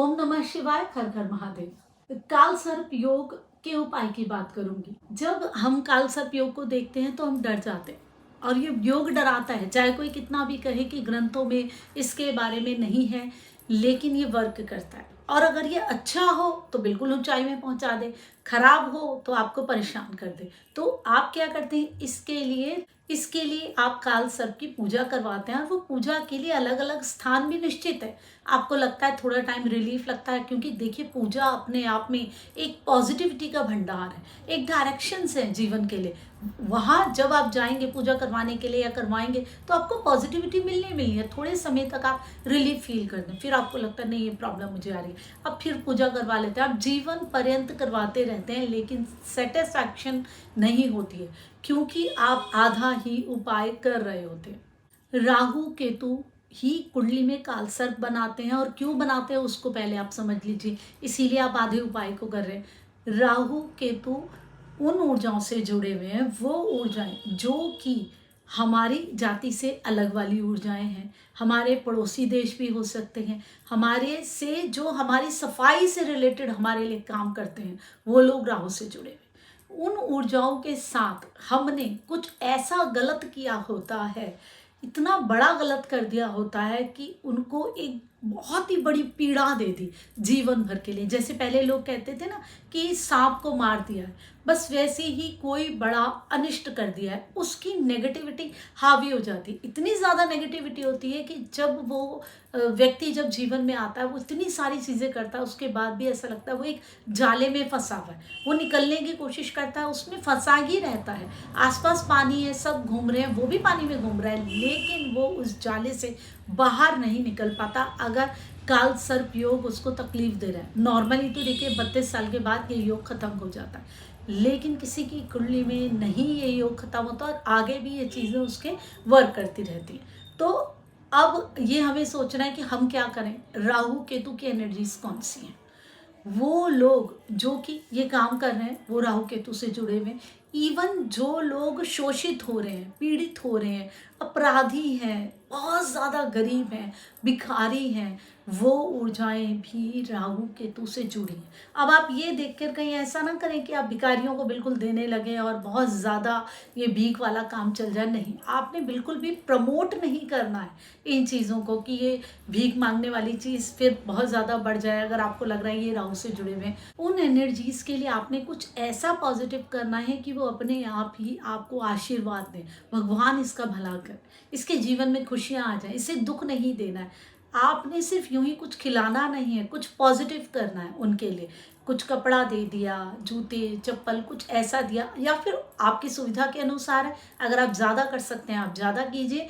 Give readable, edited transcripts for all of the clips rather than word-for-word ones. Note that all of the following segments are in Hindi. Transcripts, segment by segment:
ओम नमः शिवाय। हर हर महादेव। काल सर्प योग के उपाय की बात करूंगी। जब हम काल सर्प योग को देखते हैं तो हम डर जाते हैं और ये योग डराता है। चाहे कोई कितना भी कहे कि ग्रंथों में इसके बारे में नहीं है, लेकिन ये वर्क करता है। और अगर ये अच्छा हो तो बिल्कुल ऊंचाई में पहुंचा दे, खराब हो तो आपको परेशान कर दे। तो आप क्या करते हैं, इसके लिए आप काल सर्प की पूजा करवाते हैं। और वो पूजा के लिए अलग अलग स्थान भी निश्चित है। आपको लगता है थोड़ा टाइम रिलीफ लगता है, क्योंकि देखिए पूजा अपने आप में एक पॉजिटिविटी का भंडार है, एक डायरेक्शंस है जीवन के लिए। वहाँ जब आप जाएंगे पूजा करवाने के लिए या करवाएंगे तो आपको पॉजिटिविटी मिलनी है। थोड़े समय तक आप रिलीफ फील करते हैं, फिर आपको लगता है नहीं ये प्रॉब्लम मुझे आ रही है, अब फिर पूजा करवा लेते हैं। आप जीवन पर्यंत करवाते रहते हैं, लेकिन सेटिस्फैक्शन नहीं होती है, क्योंकि आप आधा ही उपाय कर रहे होते हैं। राहु केतु ही कुंडली में काल सर्प बनाते हैं, और क्यों बनाते हैं उसको पहले आप समझ लीजिए। इसीलिए आप आधे उपाय को कर रहे हैं। राहु केतु उन ऊर्जाओं से जुड़े हुए हैं, वो ऊर्जाएं जो कि हमारी जाति से अलग वाली ऊर्जाएं हैं। हमारे पड़ोसी देश भी हो सकते हैं, हमारे से जो हमारी सफाई से रिलेटेड हमारे लिए काम करते हैं, वो लोग राहु से जुड़े हुए। उन ऊर्जाओं के साथ हमने कुछ ऐसा गलत किया होता है, इतना बड़ा गलत कर दिया होता है कि उनको एक बहुत ही बड़ी पीड़ा दे दी जीवन भर के लिए। जैसे पहले लोग कहते थे ना कि सांप को मार दिया है, बस वैसे ही कोई बड़ा अनिष्ट कर दिया है, उसकी नेगेटिविटी हावी हो जाती है। इतनी ज़्यादा नेगेटिविटी होती है कि जब वो व्यक्ति जब जीवन में आता है, वो इतनी सारी चीज़ें करता है, उसके बाद भी ऐसा लगता है वो एक जाले में फंसा हुआ है। वो निकलने की कोशिश करता है, उसमें फंसा ही रहता है। आसपास पानी है, सब घूम रहे हैं, वो भी पानी में घूम रहा है, लेकिन वो उस जाले से बाहर नहीं निकल पाता अगर काल सर्प योग उसको तकलीफ दे रहा है। नॉर्मली तो देखिए 32 साल के बाद ये योग खत्म हो जाता है, लेकिन किसी की कुंडली में नहीं ये योग खत्म होता और आगे भी ये चीज़ें उसके वर्क करती रहती हैं। तो अब ये हमें सोचना है कि हम क्या करें। राहु केतु की एनर्जीज कौन सी हैं? वो लोग जो कि ये काम कर रहे हैं वो राहु केतु से जुड़े हुए हैं। इवन जो लोग शोषित हो रहे हैं, पीड़ित हो रहे हैं, अपराधी हैं, बहुत ज़्यादा गरीब हैं, भिखारी हैं, वो ऊर्जाएं भी राहु केतु से जुड़ी हैं। अब आप ये देखकर कहीं ऐसा ना करें कि आप भिखारियों को बिल्कुल देने लगे और बहुत ज़्यादा ये भीख वाला काम चल जाए। नहीं, आपने बिल्कुल भी प्रमोट नहीं करना है इन चीज़ों को कि ये भीख मांगने वाली चीज़ फिर बहुत ज़्यादा बढ़ जाए। अगर आपको लग रहा है ये राहु से जुड़े हुए हैं, उन एनर्जीज़ के लिए आपने कुछ ऐसा पॉजिटिव करना है कि वो अपने आप ही आपको आशीर्वाद दें। भगवान इसका भला कर, इसके जीवन में खुशियाँ आ जाए, इसे दुख नहीं देना है। आपने सिर्फ यूं ही कुछ खिलाना नहीं है, कुछ पॉजिटिव करना है उनके लिए। कुछ कपड़ा दे दिया, जूते चप्पल कुछ ऐसा दिया, या फिर आपकी सुविधा के अनुसार है। अगर आप ज़्यादा कर सकते हैं आप ज़्यादा कीजिए।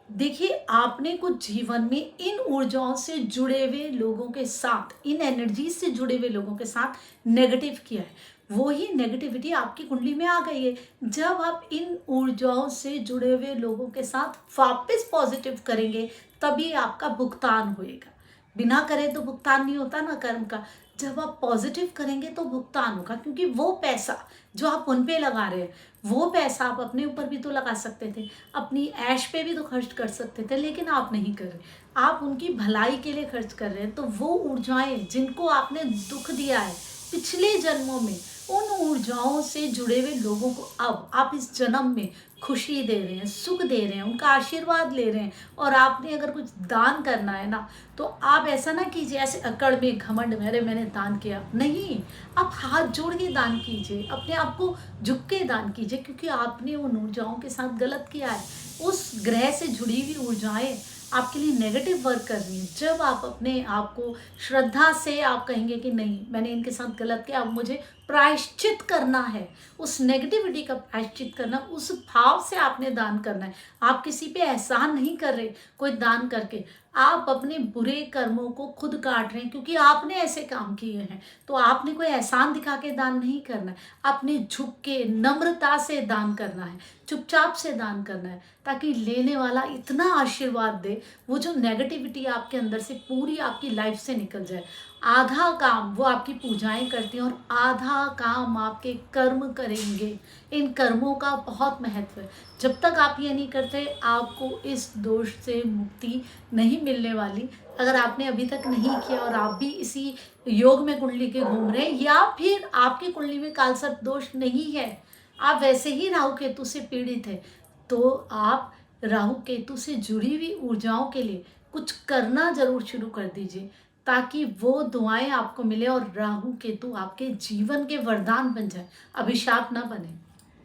देखिए, आपने कुछ जीवन में इन ऊर्जाओं से जुड़े हुए लोगों के साथ, इन एनर्जीज से जुड़े हुए लोगों के साथ नेगेटिव किया है। वो ही नेगेटिविटी आपकी कुंडली में आ गई है। जब आप इन ऊर्जाओं से जुड़े हुए लोगों के साथ वापस पॉजिटिव करेंगे, तभी आपका भुगतान होएगा। बिना करे तो भुगतान नहीं होता ना कर्म का। जब आप पॉजिटिव करेंगे तो भुगतान होगा, क्योंकि वो पैसा जो आप उन पे लगा रहे हैं, वो पैसा आप अपने ऊपर भी तो लगा सकते थे, अपनी ऐश पे भी तो खर्च कर सकते थे, लेकिन आप नहीं कर रहे। आप उनकी भलाई के लिए खर्च कर रहे हैं। तो वो ऊर्जाएं जिनको आपने दुख दिया है पिछले जन्मों में, उन ऊर्जाओं से जुड़े हुए लोगों को अब आप इस जन्म में खुशी दे रहे हैं, सुख दे रहे हैं, उनका आशीर्वाद ले रहे हैं। और आपने अगर कुछ दान करना है ना, तो आप ऐसा ना कीजिए ऐसे अकड़ में घमंड में, अरे मैंने दान किया। नहीं, आप हाथ जोड़ के दान कीजिए, अपने आप को झुक के दान कीजिए, क्योंकि आपने उन ऊर्जाओं के साथ गलत किया है। उस ग्रह से जुड़ी हुई ऊर्जाएं आपके लिए नेगेटिव वर्क कर रही हैं। जब आप अपने आप को श्रद्धा से आप कहेंगे कि नहीं, मैंने इनके साथ गलत किया, अब मुझे प्रायश्चित करना है, उस नेगेटिविटी का प्रायश्चित करना, उस भाव से आपने दान करना है। आप किसी पे एहसान नहीं कर रहे कोई दान करके, आप अपने बुरे कर्मों को खुद काट रहे हैं, क्योंकि आपने ऐसे काम किए हैं। तो आपने कोई एहसान दिखा के दान नहीं करना है, आपने झुक के नम्रता से दान करना है, चुपचाप से दान करना है, ताकि लेने वाला इतना आशीर्वाद दे, वो जो नेगेटिविटी आपके अंदर से पूरी आपकी लाइफ से निकल जाए। आधा काम वो आपकी पूजाएं करती हैं और आधा काम आपके कर्म करेंगे। इन कर्मों का बहुत महत्व है। जब तक आप ये नहीं करते, आपको इस दोष से मुक्ति नहीं मिलने वाली। अगर आपने अभी तक नहीं किया और आप भी इसी योग में कुंडली के घूम रहे हैं, या फिर आपकी कुंडली में कालसर्प दोष नहीं है, आप वैसे ही राहु केतु से पीड़ित है, तो आप राहु केतु से जुड़ी हुई ऊर्जाओं के लिए कुछ करना जरूर शुरू कर दीजिए, ताकि वो दुआएं आपको मिले और राहु केतु आपके जीवन के वरदान बन जाए, अभिशाप ना बने।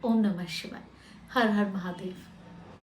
ओम नमः शिवाय। हर हर महादेव।